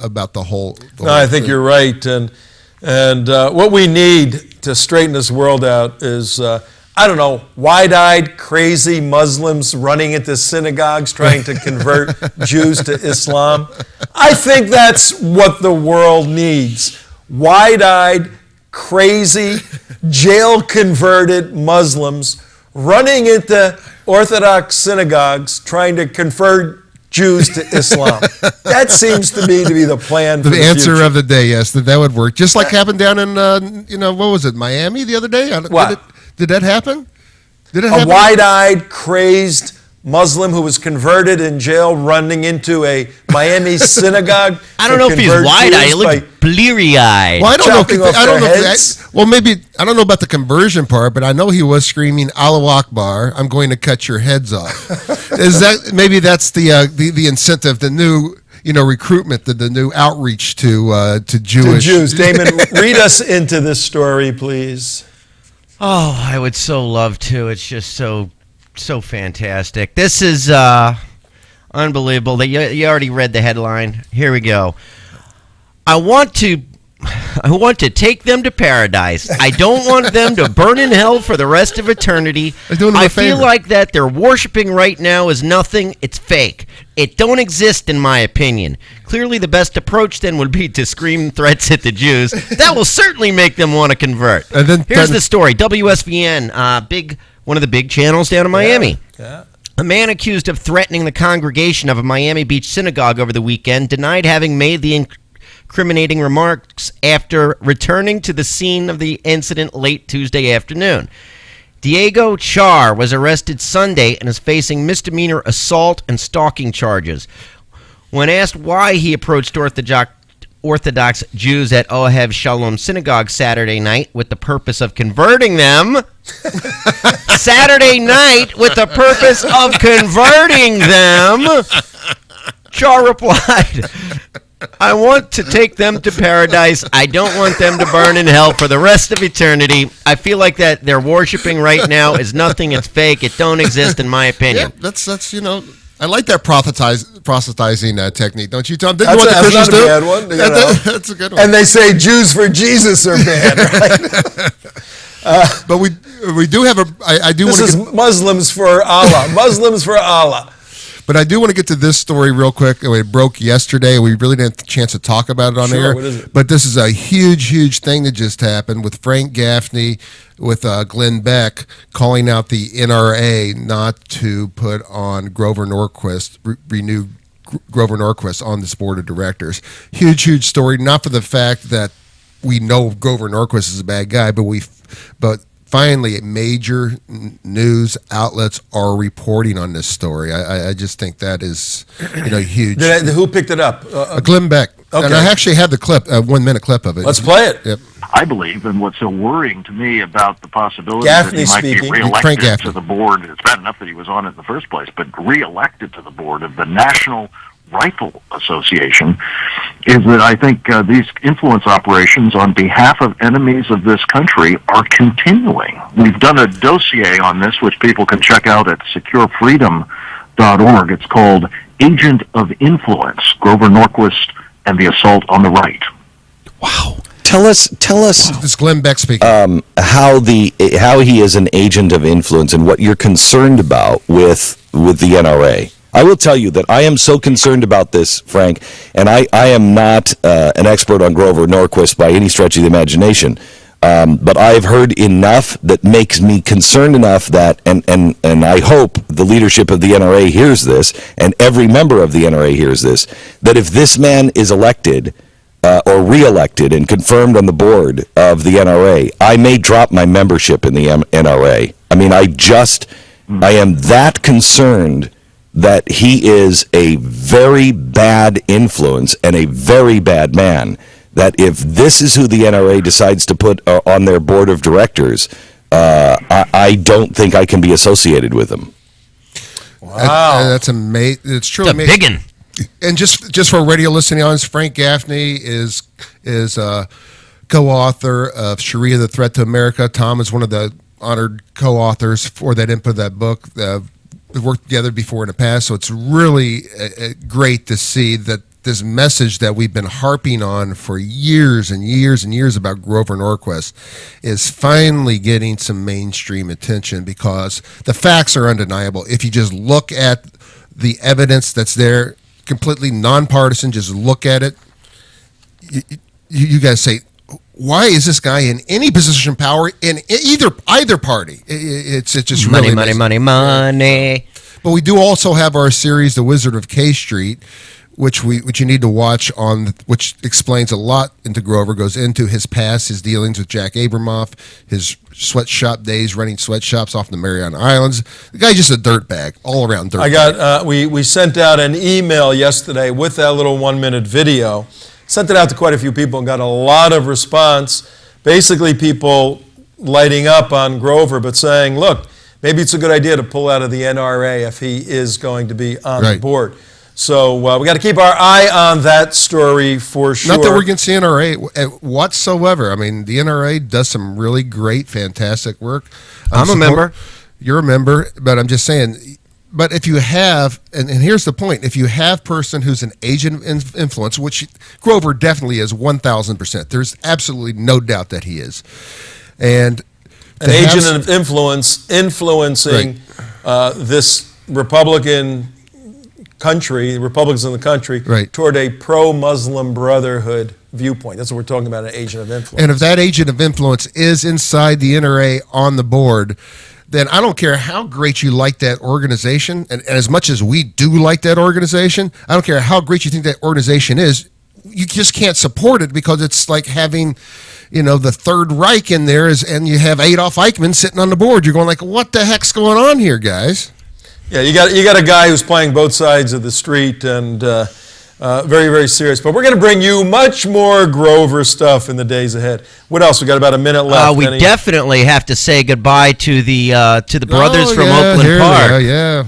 about the whole. No, I think you're right, and what we need to straighten this world out is wide-eyed, crazy Muslims running into synagogues trying to convert Jews to Islam. I think that's what the world needs. Wide-eyed, crazy, jail-converted Muslims running into Orthodox synagogues trying to convert Jews to Islam. That seems to me to be the plan for The the answer future. of the day, yes, that would work. Just like happened down in, what was it, Miami the other day? What? Did that happen? Did it A happen? wide-eyed, crazed Muslim who was converted in jail running into a Miami synagogue. I don't know if he's wide-eyed. He looks bleary-eyed. Well, I don't know. chopping off I don't know. their heads? Maybe I don't know about the conversion part, but I know he was screaming "Allahu Akbar! I'm going to cut your heads off." That's the incentive, the new recruitment, the new outreach to Jewish To Jews. Damon, read us into this story, please. Oh, I would so love to. It's just so fantastic. This is unbelievable. That you already read the headline. Here we go. I want to take them to paradise. I don't want them to burn in hell for the rest of eternity. I feel like that they're worshiping right now is nothing. It's fake. It don't exist in my opinion. Clearly the best approach then would be to scream threats at the Jews. That will certainly make them want to convert. And then Here's the story. WSVN, one of the big channels down in Miami. Yeah. A man accused of threatening the congregation of a Miami Beach synagogue over the weekend denied having made the incriminating remarks after returning to the scene of the incident late Tuesday afternoon. Diego Char was arrested Sunday and is facing misdemeanor assault and stalking charges. When asked why he approached Orthodox Jews at Ohev Shalom Synagogue Saturday night with the purpose of converting them, Char replied, I want to take them to paradise. I don't want them to burn in hell for the rest of eternity. I feel like that they're worshiping right now is nothing. It's fake. It don't exist in my opinion. Yeah, that's I like that proselytizing technique, don't you, Tom? Didn't That's what the not Christians a do? bad one. That's a good one. And they say Jews for Jesus are bad, right? But we do have I do want This to is Muslims for Allah. Muslims for Allah. But I do want to get to this story real quick. It broke yesterday. We really didn't have a chance to talk about it on Sure, air. what is it? But this is a huge thing that just happened with Frank Gaffney, with Glenn Beck calling out the NRA not to put on Grover Norquist, renew Grover Norquist on this board of directors. Huge story. Not for the fact that we know Grover Norquist is a bad guy, but finally, major news outlets are reporting on this story. I just think that is, huge. Who picked it up? Glenn Beck. Okay. And I actually have the clip, a 1 minute clip of it. Let's play it. Yep. I believe, and what's so worrying to me about the possibility Gaffney that he might speaking. be Frank reelected Gaffney. to the board, it's bad enough that he was on it in the first place, but reelected to the board of the National Rifle Association, is that I think these influence operations on behalf of enemies of this country are continuing. We've done a dossier on this, which people can check out at securefreedom.org. It's called Agent of Influence, Grover Norquist and the Assault on the Right. Wow. Tell us. This is Glenn Beck speaking. How he is an agent of influence and what you're concerned about with the NRA. I will tell you that I am so concerned about this, Frank, and I am not an expert on Grover Norquist by any stretch of the imagination, but I've heard enough that makes me concerned enough that, and I hope the leadership of the NRA hears this, and every member of the NRA hears this, that if this man is elected or re-elected and confirmed on the board of the NRA, I may drop my membership in the NRA. I mean, I am that concerned that he is a very bad influence and a very bad man, that if this is who the NRA decides to put on their board of directors, I don't think I can be associated with them. Wow. That's amazing. It's truly It's a amazing. biggin'. And just for radio listening audience, Frank Gaffney is co-author of Sharia: The Threat to America. Tom is one of the honored co-authors for that input of that book. We've worked together before in the past, so it's really great to see that this message that we've been harping on for years and years and years about Grover Norquist is finally getting some mainstream attention, because the facts are undeniable. If you just look at the evidence that's there, completely nonpartisan, just look at it, you guys say, why is this guy in any position of power in either party? It's just Money, really money, amazing. money. But we do also have our series, The Wizard of K Street, which you need to watch which explains a lot into Grover, goes into his past, his dealings with Jack Abramoff, his sweatshop days running sweatshops off the Mariana Islands. The guy's just a dirtbag, all around dirtbag. We sent out an email yesterday with that little 1-minute video. Sent it out to quite a few people and got a lot of response. Basically, people lighting up on Grover, but saying, look, maybe it's a good idea to pull out of the NRA if he is going to be on the board. So we got to keep our eye on that story for sure. Not that we're against the NRA whatsoever. I mean, the NRA does some really great, fantastic work. I'm a member. You're a member, but I'm just saying. But if you have, and here's the point, if you have a person who's an agent of influence, which Grover definitely is 1,000%, there's absolutely no doubt that he is. And an agent of influence influencing this Republican country, Republicans in the country, toward a pro-Muslim brotherhood viewpoint. That's what we're talking about, an agent of influence. And if that agent of influence is inside the NRA on the board, then I don't care how great you like that organization, and as much as we do like that organization, I don't care how great you think that organization is, you just can't support it, because it's like having, the Third Reich in there, and you have Adolf Eichmann sitting on the board. You're going like, what the heck's going on here, guys? Yeah, you got a guy who's playing both sides of the street, and very, very serious. But we're going to bring you much more Grover stuff in the days ahead. What else? We got about a minute left. We definitely have to say goodbye to the brothers from Oakland Park. Yeah.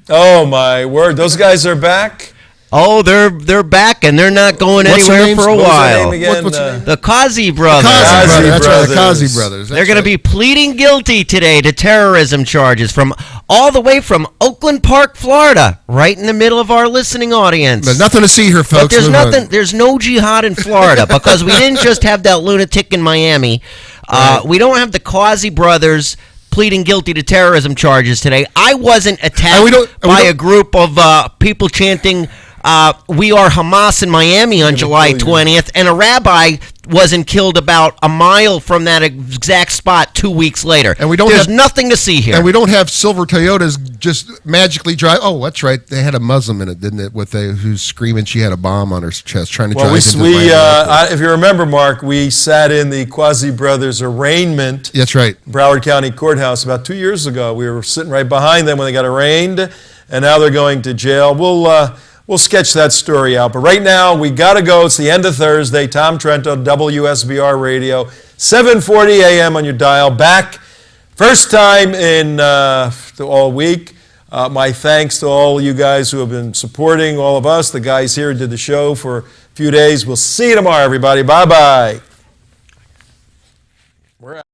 Oh my word! Those guys are back. Oh, they're back, and they're not going anywhere for a while. What's their name again? The Kazi brothers. That's right, the Kazi brothers. They're going to be pleading guilty today to terrorism charges from all the way from Oakland Park, Florida, right in the middle of our listening audience. There's nothing to see here, folks. But there's nothing. There's no jihad in Florida, because we didn't just have that lunatic in Miami. We don't have the Kazi brothers pleading guilty to terrorism charges today. I wasn't attacked by a group of people chanting, "We are Hamas" in Miami on July 20th, and a rabbi wasn't killed about a mile from that exact spot 2 weeks later. And there's nothing to see here. And we don't have silver Toyotas just magically drive. Oh, that's right. They had a Muslim in it, didn't it? Who's screaming she had a bomb on her chest, trying to drive into the if you remember, Mark, we sat in the Quasi brothers' arraignment. That's right. Broward County Courthouse about 2 years ago. We were sitting right behind them when they got arraigned, and now they're going to jail. We'll sketch that story out. But right now, we got to go. It's the end of Thursday. Tom Trento, WSBR Radio, 7:40 a.m. on your dial. Back, first time in all week. My thanks to all you guys who have been supporting all of us, the guys here who did the show for a few days. We'll see you tomorrow, everybody. Bye-bye. We're out.